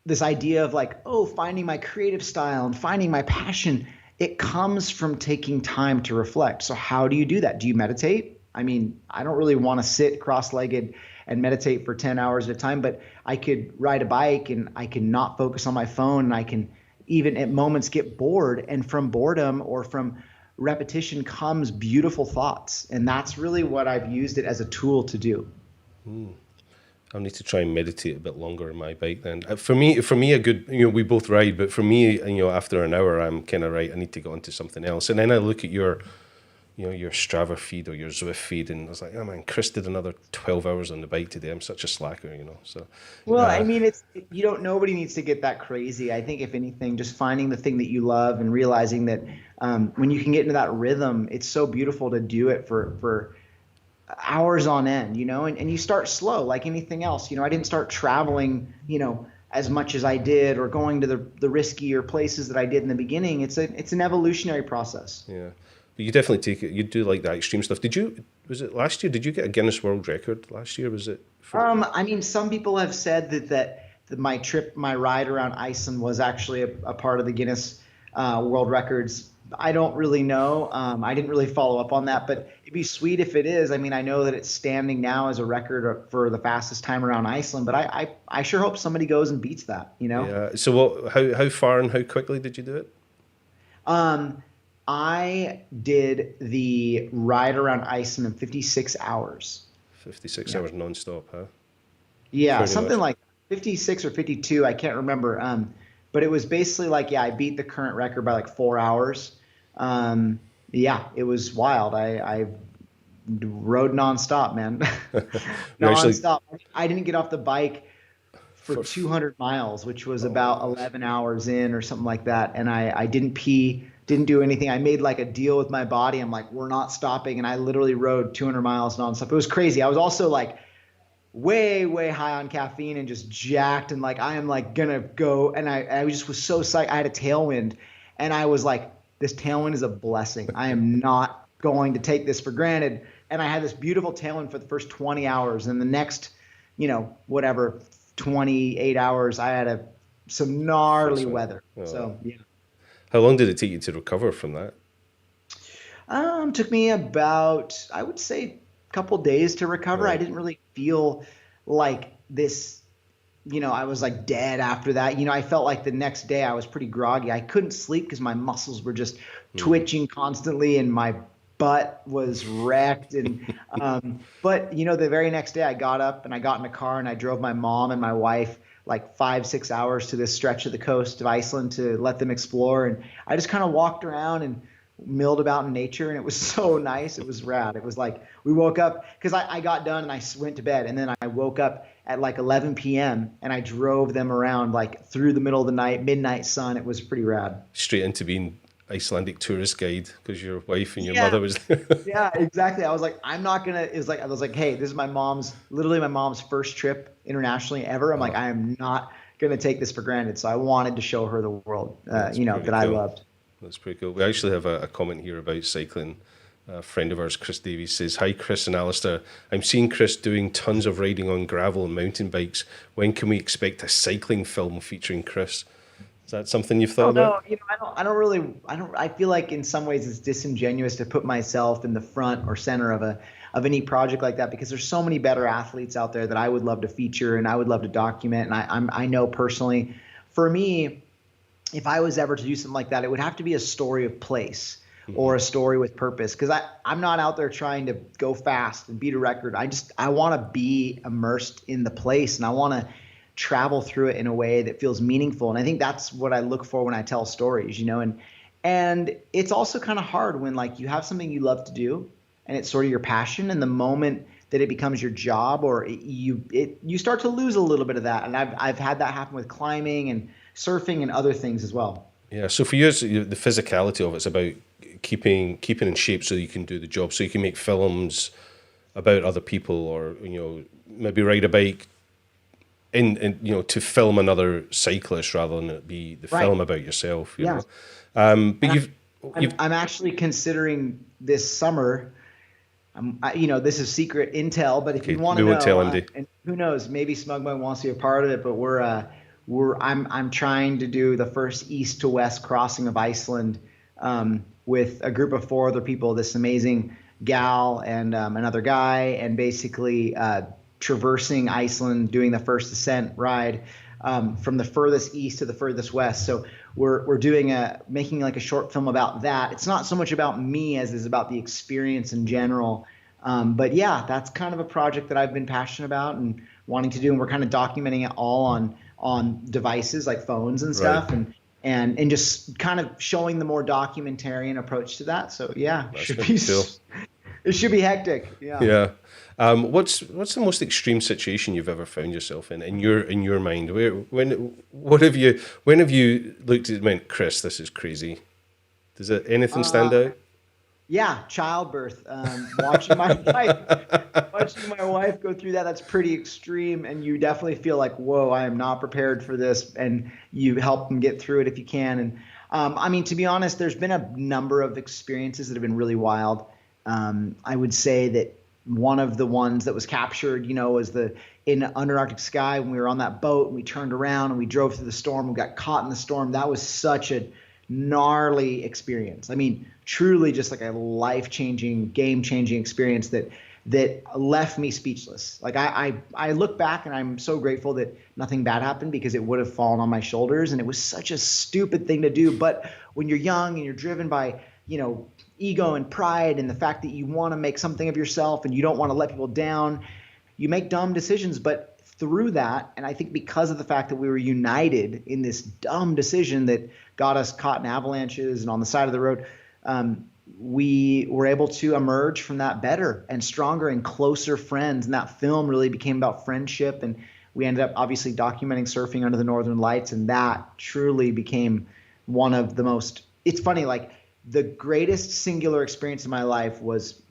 this idea of like, finding my creative style and finding my passion, it comes from taking time to reflect. So how do you do that? Do you meditate? I mean, I don't really want to sit cross-legged and meditate for 10 hours at a time, but I could ride a bike and I can not focus on my phone, and I can even at moments get bored, and from boredom or from repetition comes beautiful thoughts. And that's really what I've used it as a tool to do. I'll need to try and meditate a bit longer on my bike then. For me, a good, we both ride, but for me, after an hour, I'm kind of right, I need to go into something else. And then I look at your Strava feed or your Zwift feed, and I was like, oh man, Chris did another 12 hours on the bike today. I'm such a slacker, So. Well, I mean, nobody needs to get that crazy. I think if anything, just finding the thing that you love and realizing that when you can get into that rhythm, it's so beautiful to do it for hours on end, and you start slow like anything else. I didn't start traveling, as much as I did, or going to the riskier places that I did in the beginning. It's an evolutionary process. Yeah. But you definitely take it. You do like that extreme stuff. Was it last year? Did you get a Guinness World Record last year? Was it? I mean, some people have said that my ride around Iceland was actually a part of the Guinness World Records. I don't really know. I didn't really follow up on that, but it'd be sweet if it is. I mean, I know that it's standing now as a record for the fastest time around Iceland, but I sure hope somebody goes and beats that. Yeah. So how far and how quickly did you do it? I did the ride around Iceland in 56 hours. 56 hours nonstop, huh? Yeah, pretty something much. like 56 or 52. I can't remember. But it was basically like, I beat the current record by like 4 hours. It was wild. I rode nonstop, man. Nonstop. I didn't get off the bike for 200 miles, which was about 11 hours in or something like that. And I didn't pee, didn't do anything. I made like a deal with my body. I'm like, we're not stopping. And I literally rode 200 miles nonstop. It was crazy. I was also like way, way high on caffeine and just jacked. And like, I am like gonna go. And I just was so psyched. I had a tailwind and I was like, this tailwind is a blessing. I am not going to take this for granted. And I had this beautiful tailwind for the first 20 hours. And the next, 28 hours, I had a some gnarly weather. Oh. So yeah. How long did it take you to recover from that? Took me about, I would say, a couple days to recover. I Right. didn't really feel like this, I was like dead after that. I felt like the next day I was pretty groggy. I couldn't sleep because my muscles were just twitching constantly and my butt was wrecked. And but the very next day I got up and I got in a car and I drove my mom and my wife like 5-6 hours to this stretch of the coast of Iceland to let them explore. And I just kind of walked around and milled about in nature, and it was so nice. It was rad. It was like we woke up because I got done and I went to bed, and then I woke up at like 11 p.m. and I drove them around like through the middle of the night, midnight sun. It was pretty rad. Straight into being Icelandic tourist guide because your wife and your mother was there. Yeah, exactly. I was like, I was like, hey, this is literally my mom's first trip internationally ever. I'm like, I am not gonna take this for granted. So I wanted to show her the world, that cool. I loved. That's pretty cool. We actually have a comment here about cycling. A friend of ours, Chris Davies, says, "Hi, Chris and Alistair. I'm seeing Chris doing tons of riding on gravel and mountain bikes. When can we expect a cycling film featuring Chris?" Is that something you've thought about? I feel like in some ways it's disingenuous to put myself in the front or center of any project like that, because there's so many better athletes out there that I would love to feature and I would love to document. And I know personally, for me, if I was ever to do something like that, it would have to be a story of place or a story with purpose, because I'm not out there trying to go fast and beat a record. I want to be immersed in the place, and I want to travel through it in a way that feels meaningful. And I think that's what I look for when I tell stories, and it's also kind of hard when like you have something you love to do and it's sort of your passion, and the moment that it becomes your job or you start to lose a little bit of that. And I've had that happen with climbing and surfing and other things as well. Yeah. So for you, the physicality of it's about keeping in shape so you can do the job, so you can make films about other people, or maybe ride a bike in to film another cyclist rather than it be the film about yourself. You know. But I'm actually considering this summer. This is secret intel, but if you want to know, tell him, and who knows, maybe SmugMug wants to be a part of it. But I'm trying to do the first east to west crossing of Iceland with a group of 4 other people. This amazing gal and another guy, and basically traversing Iceland, doing the first ascent ride from the furthest east to the furthest west. So we're making like a short film about that. It's not so much about me as is about the experience in general. But yeah, that's kind of a project that I've been passionate about and wanting to do. And we're kind of documenting it all on devices like phones and stuff, and just kind of showing the more documentarian approach to that. So yeah, it should be hectic. Yeah. Yeah. What's the most extreme situation you've ever found yourself in your mind? When have you looked at it and went, Chris, this is crazy? Does anything stand out? Yeah, childbirth. Watching my wife go through that's pretty extreme, and you definitely feel like, whoa, I am not prepared for this, and you help them get through it if you can. And to be honest, there's been a number of experiences that have been really wild. I would say that one of the ones that was captured, was in Antarctic sky when we were on that boat and we turned around and we drove through the storm. We got caught in the storm. That was such a gnarly experience. Truly just like a life-changing, game-changing experience that left me speechless. Like I look back and I'm so grateful that nothing bad happened, because it would have fallen on my shoulders, and it was such a stupid thing to do. But when you're young and you're driven by, ego and pride and the fact that you want to make something of yourself and you don't want to let people down, you make dumb decisions. But through that, and I think because of the fact that we were united in this dumb decision that got us caught in avalanches and on the side of the road, we were able to emerge from that better and stronger and closer friends. And that film really became about friendship, and we ended up obviously documenting surfing under the Northern Lights, and that truly became one of the most, it's funny, like the greatest singular experience in my life was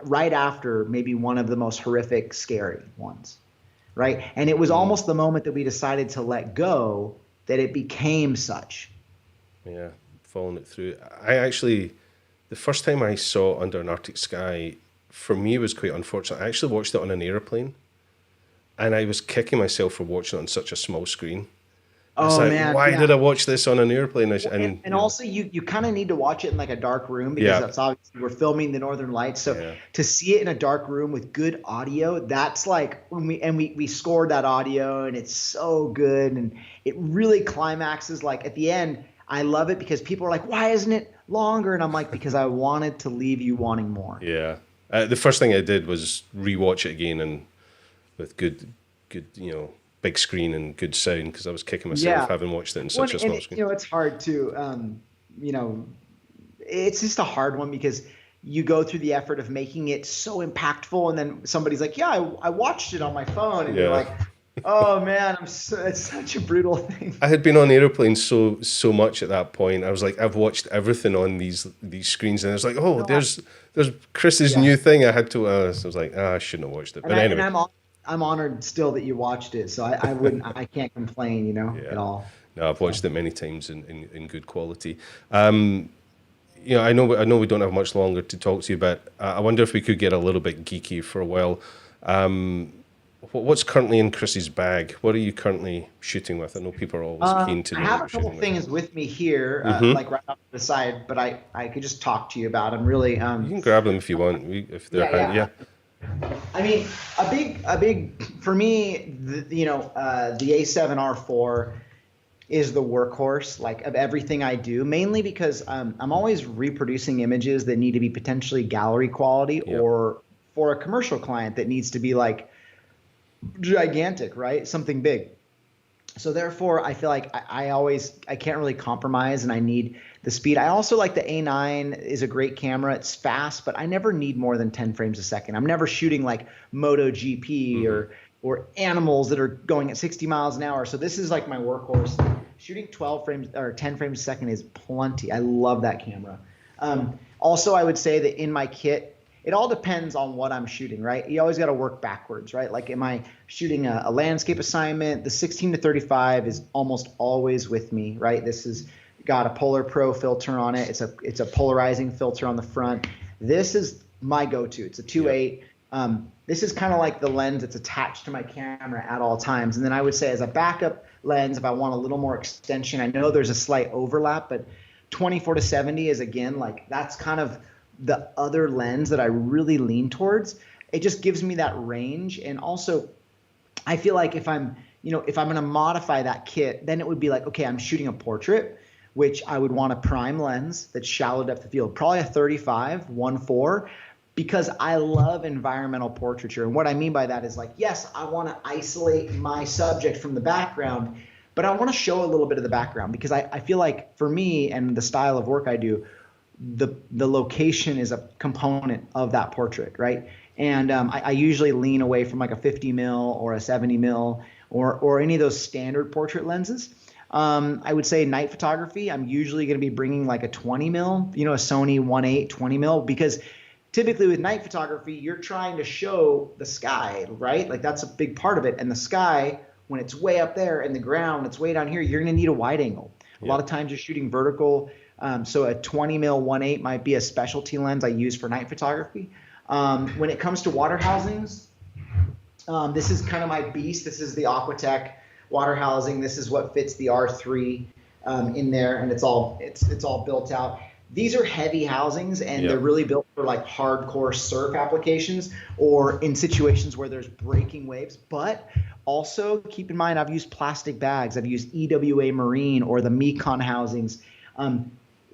right after maybe one of the most horrific, scary ones, right? And it was almost the moment that we decided to let go that it became such. Yeah, following it through. The first time I saw Under an Arctic Sky, for me, was quite unfortunate. I actually watched it on an airplane, and I was kicking myself for watching it on such a small screen. I was Oh like, man, why yeah. did I watch this on an airplane? And also you kind of need to watch it in like a dark room because Yeah. that's obviously we're filming the Northern Lights. So Yeah. to see it in a dark room with good audio, that's like when we scored that audio and it's so good and it really climaxes like at the end. I love it because people are like, why isn't it longer? And I'm like, because I wanted to leave you wanting more. Yeah. The first thing I did was rewatch it again and with good, big screen and good sound because I was kicking myself Yeah. having watched it in Well, such a and small screen. it's hard to, it's just a hard one because you go through the effort of making it so impactful, and then somebody's like, "Yeah, I watched it on my phone," and you're Yeah. like, "Oh man, it's such a brutal thing." I had been on airplanes so much at that point. I was like, I've watched everything on these screens, and I was like, oh, there's Chris's new thing. I had to. So I was like, I shouldn't have watched it. But anyway, I'm honored still that you watched it, so I can't complain, at all. No, I've watched it many times in good quality. I know we don't have much longer to talk to you, but I wonder if we could get a little bit geeky for a while. What's currently in Chris's bag? What are you currently shooting with? I know people are always keen to know. I have a what you're couple shooting things with me here, Mhm. like right off to the side, but I could just talk to you about them. Really, You can grab them if you want. If they're yeah. I mean, a big for me, the A7R4 is the workhorse, like of everything I do. Mainly because I'm always reproducing images that need to be potentially gallery quality, Yep. or for a commercial client that needs to be like gigantic, right? Something big. So therefore, I feel like I can't really compromise, and I need the speed. I also like the A9 is a great camera. It's fast, but I never need more than 10 frames a second. I'm never shooting like MotoGP or animals that are going at 60 miles an hour. So this is like my workhorse. Shooting 12 frames or 10 frames a second is plenty. I love that camera. Also, I would say that in my kit, it all depends on what I'm shooting, right? You always got to work backwards, right? Like, am I shooting a landscape assignment? The 16 to 35 is almost always with me, right? This has got a Polar Pro filter on it. It's a polarizing filter on the front. This is my go-to. It's a 2.8. This is kind of like the lens that's attached to my camera at all times. And then I would say as a backup lens, if I want a little more extension, I know there's a slight overlap, but 24 to 70 is, again, like that's kind of the other lens that I really lean towards. It just gives me that range. And also I feel like if I'm going to modify that kit, then it would be like, okay, I'm shooting a portrait, which I would want a prime lens that's shallow depth of field, probably a 35 1.4, because I love environmental portraiture. And what I mean by that is like, yes, I want to isolate my subject from the background, but I want to show a little bit of the background because I feel like for me and the style of work I do, the location is a component of that portrait, right? And I usually lean away from like a 50 mil or a 70 mil or any of those standard portrait lenses. I would say night photography, I'm usually going to be bringing like a 20 mil, a Sony 1.8 20 mil, because typically with night photography, you're trying to show the sky, right? Like that's a big part of it. And the sky, when it's way up there, and the ground, it's way down here, you're going to need a wide angle. A lot of times you're shooting vertical. So a 20 mil 1.8 might be a specialty lens I use for night photography. When it comes to water housings, this is kind of my beast. This is the Aqua water housing. This is what fits the R3 in there, and it's all built out. These are heavy housings, and they're really built for like hardcore surf applications or in situations where there's breaking waves. But also keep in mind, I've used plastic bags. I've used EWA Marine or the Mekon housings.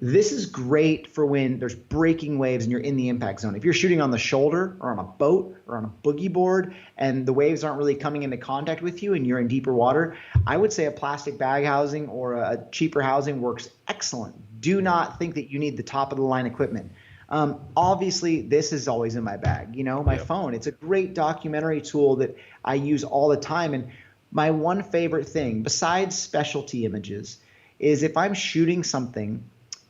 This is great for when there's breaking waves and you're in the impact zone. If you're shooting on the shoulder or on a boat or on a boogie board and the waves aren't really coming into contact with you and you're in deeper water, I would say a plastic bag housing or a cheaper housing works excellent. Do not think that you need the top of the line equipment. Obviously, this is always in my bag. My phone. It's a great documentary tool that I use all the time. And my one favorite thing, besides specialty images, is if I'm shooting something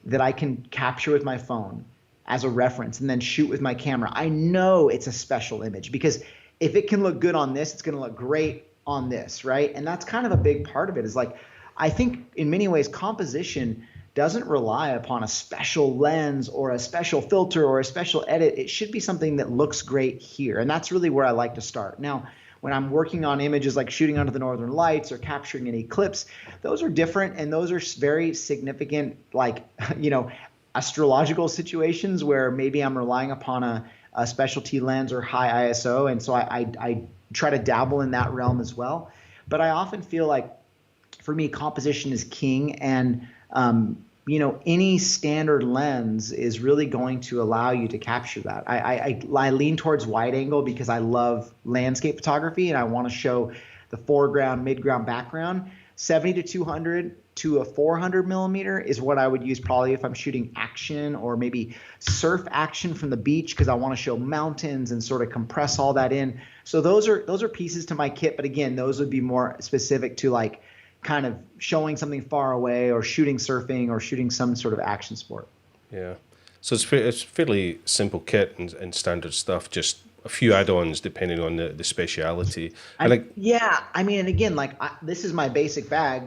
that I can capture with my phone as a reference and then shoot with my camera, I know it's a special image, because if it can look good on this, it's going to look great on this, right? And that's kind of a big part of it, is like, I think in many ways composition doesn't rely upon a special lens or a special filter or a special edit. It should be something that looks great here. And that's really where I like to start. Now, when I'm working on images like shooting under the northern lights or capturing an eclipse, those are different, and those are very significant, like, astrological situations where maybe I'm relying upon a specialty lens or high ISO, and so I try to dabble in that realm as well. But I often feel like, for me, composition is king, and any standard lens is really going to allow you to capture that. I lean towards wide angle because I love landscape photography and I want to show the foreground, midground, background. 70 to 200 to a 400 millimeter is what I would use probably if I'm shooting action or maybe surf action from the beach, because I want to show mountains and sort of compress all that in. So those are pieces to my kit, but again, those would be more specific to like kind of showing something far away or shooting surfing or shooting some sort of action sport. Yeah. So it's fairly simple kit and standard stuff, just a few add-ons depending on the speciality. And and again, like this is my basic bag.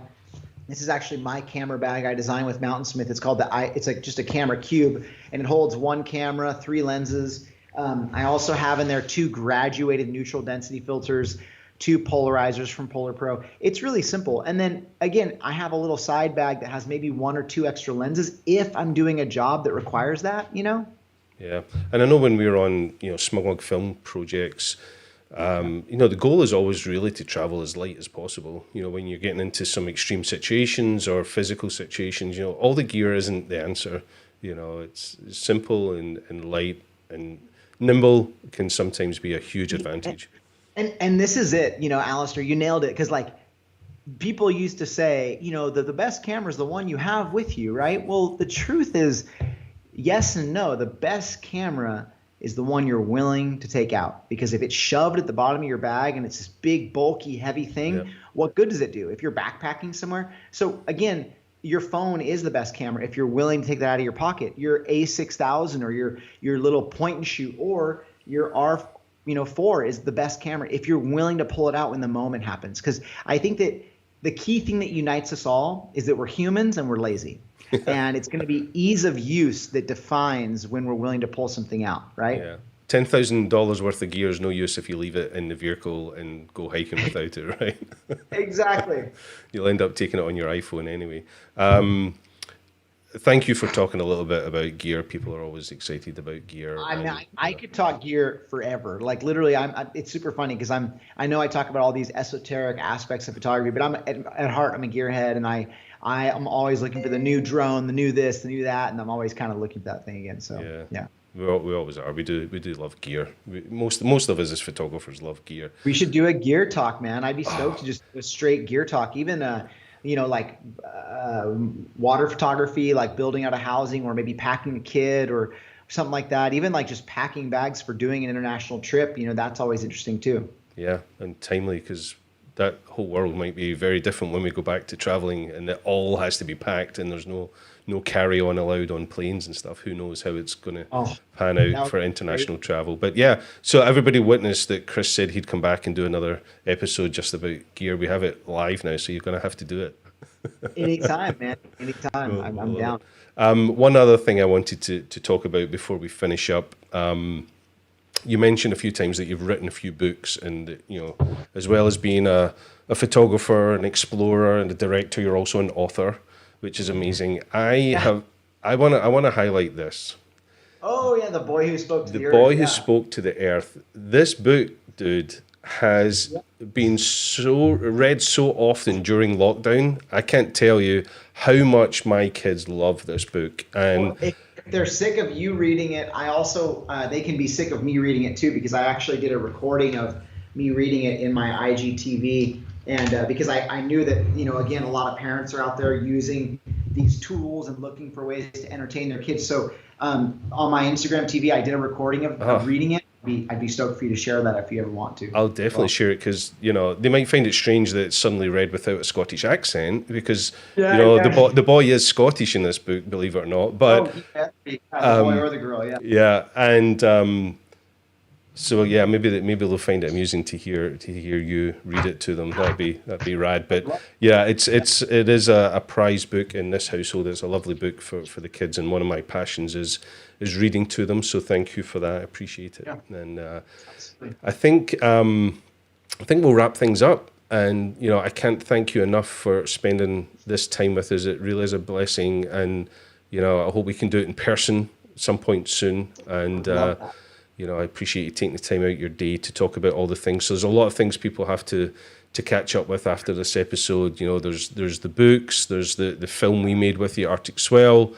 This is actually my camera bag I designed with Mountain Smith. It's called it's like just a camera cube, and it holds one camera, 3 lenses. I also have in there 2 graduated neutral density filters, 2 polarizers from Polar Pro. It's really simple. And then again, I have a little side bag that has maybe 1 or 2 extra lenses if I'm doing a job that requires that, Yeah, and I know when we're on, SmugMug FIlm projects, the goal is always really to travel as light as possible. When you're getting into some extreme situations or physical situations, all the gear isn't the answer. It's simple and light and nimble can sometimes be a huge advantage. And this is it, Alistair, you nailed it. Because like people used to say, the best camera is the one you have with you, right? Well, the truth is yes and no. The best camera is the one you're willing to take out, because if it's shoved at the bottom of your bag and it's this big, bulky, heavy thing, what good does it do if you're backpacking somewhere? So again, your phone is the best camera if you're willing to take that out of your pocket. Your A6000 or your little point and shoot or your R4 is the best camera if you're willing to pull it out when the moment happens. Because I think that the key thing that unites us all is that we're humans and we're lazy. And it's going to be ease of use that defines when we're willing to pull something out, right? Yeah. $10,000 worth of gear is no use if you leave it in the vehicle and go hiking without it, right? Exactly. You'll end up taking it on your iPhone anyway. Thank you for talking a little bit about gear. People are always excited about gear. I mean, I could talk gear forever. Like literally, it's super funny because I know I talk about all these esoteric aspects of photography, but at heart I'm a gearhead, and I'm always looking for the new drone, the new this, the new that, and I'm always kind of looking for that thing again. So yeah. We always are. We do love gear. Most of us as photographers love gear. We should do a gear talk, man. I'd be stoked to just do a straight gear talk. Even water photography, like building out a housing or maybe packing a kid or something like that. Even like just packing bags for doing an international trip. That's always interesting too. Yeah, and timely, because that whole world might be very different when we go back to traveling, and it all has to be packed, and there's no carry-on allowed on planes and stuff. Who knows how it's going to pan out for international travel. But yeah, so everybody witnessed that Chris said he'd come back and do another episode just about gear. We have it live now, so you're going to have to do it. Anytime, man. Anytime. I'm down. One other thing I wanted to talk about before we finish up. You mentioned a few times that you've written a few books, and as well as being a photographer, an explorer, and a director, you're also an author, which is amazing. I want to highlight this. Oh yeah, the boy who spoke to the earth. The boy who spoke to the earth. This book, dude, has been read so often during lockdown. I can't tell you how much my kids love this book. And if they're sick of you reading it, I also they can be sick of me reading it too, because I actually did a recording of me reading it in my IGTV, and because I knew that again, a lot of parents are out there using these tools and looking for ways to entertain their kids. So on my Instagram TV, I did a recording of reading it. I'd be stoked for you to share that if you ever want to. I'll definitely share it, because they might find it strange that it's suddenly read without a Scottish accent, because the boy is Scottish in this book, believe it or not. But the boy or the girl, yeah, and so yeah, maybe they'll find it amusing to hear you read it to them. That'd be rad. But yeah, it is a prize book in this household. It's a lovely book for the kids, and one of my passions is reading to them. So thank you for that. I appreciate it. Yeah. And I think I think we'll wrap things up. And, you know, I can't thank you enough for spending this time with us. It really is a blessing. And, you know, I hope we can do it in person at some point soon. And, you know, I appreciate you taking the time out of your day to talk about all the things. So there's a lot of things people have to catch up with after this episode. You know, there's the books, there's the film we made with you, Arctic Swell.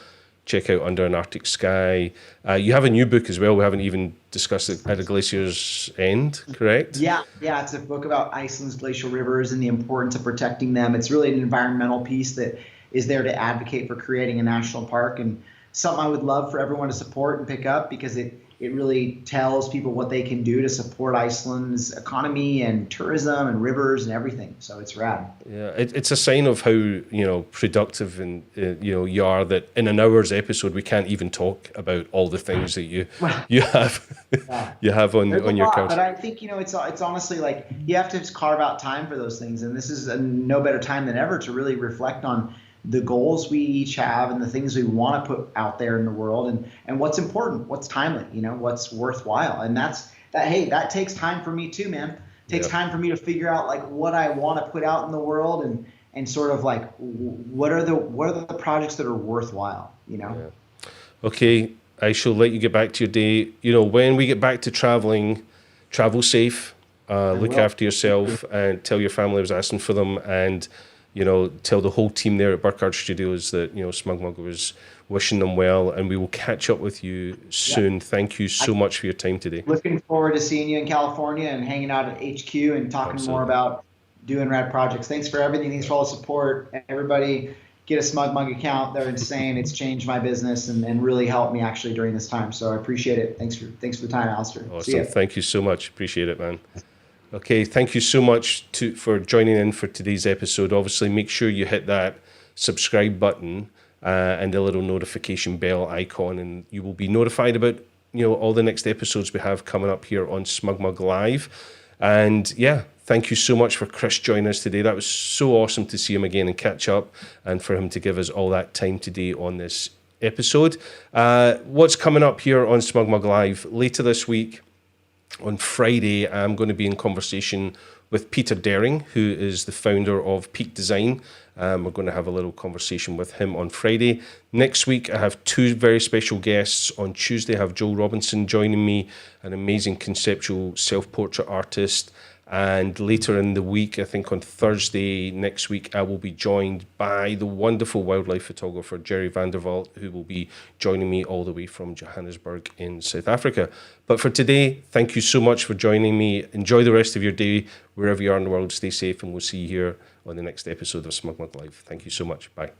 Check out Under an Arctic Sky. You have a new book as well. We haven't even discussed it, At a Glacier's End, correct? Yeah. It's a book about Iceland's glacial rivers and the importance of protecting them. It's really an environmental piece that is there to advocate for creating a national park, and something I would love for everyone to support and pick up, because it really tells people what they can do to support Iceland's economy and tourism and rivers and everything. So it's rad. Yeah, it's a sign of how, you know, productive and you know, you are, that in an hour's episode we can't even talk about all the things that you have you have on your couch. But I think, you know, it's honestly like you have to just carve out time for those things, and this is no better time than ever to really reflect on the goals we each have and the things we want to put out there in the world, and what's important, what's timely, you know, what's worthwhile. And that takes time for me too, man. It takes time for me to figure out like what I want to put out in the world, and sort of like what are the projects that are worthwhile, you know? Yeah. Okay, I shall let you get back to your day. You know, when we get back to traveling, travel safe, look after yourself, and tell your family I was asking for them, and you know, tell the whole team there at Burkard Studios that, you know, SmugMug was wishing them well, and we will catch up with you soon. Yeah. Thank you so much for your time today. Looking forward to seeing you in California and hanging out at HQ and talking more about doing rad projects. Thanks for everything. Thanks for all the support. Everybody get a SmugMug account. They're insane. It's changed my business and really helped me actually during this time. So I appreciate it. Thanks for the time, Alistair. Awesome. Thank you so much. Appreciate it, man. Okay, thank you so much for joining in for today's episode. Obviously, make sure you hit that subscribe button and the little notification bell icon, and you will be notified about, you know, all the next episodes we have coming up here on SmugMug Live. And yeah, thank you so much for Chris joining us today. That was so awesome to see him again and catch up, and for him to give us all that time today on this episode. What's coming up here on SmugMug Live later this week? On Friday, I'm going to be in conversation with Peter Dering, who is the founder of Peak Design. We're going to have a little conversation with him on Friday. Next week, I have two very special guests. On Tuesday, I have Joel Robinson joining me, an amazing conceptual self-portrait artist. And later in the week, I think on Thursday next week, I will be joined by the wonderful wildlife photographer Jerry Vandervalt, who will be joining me all the way from Johannesburg in South Africa. But for today, thank you so much for joining me. Enjoy the rest of your day, wherever you are in the world. Stay safe, and we'll see you here on the next episode of SmugMug Live. Thank you so much. Bye.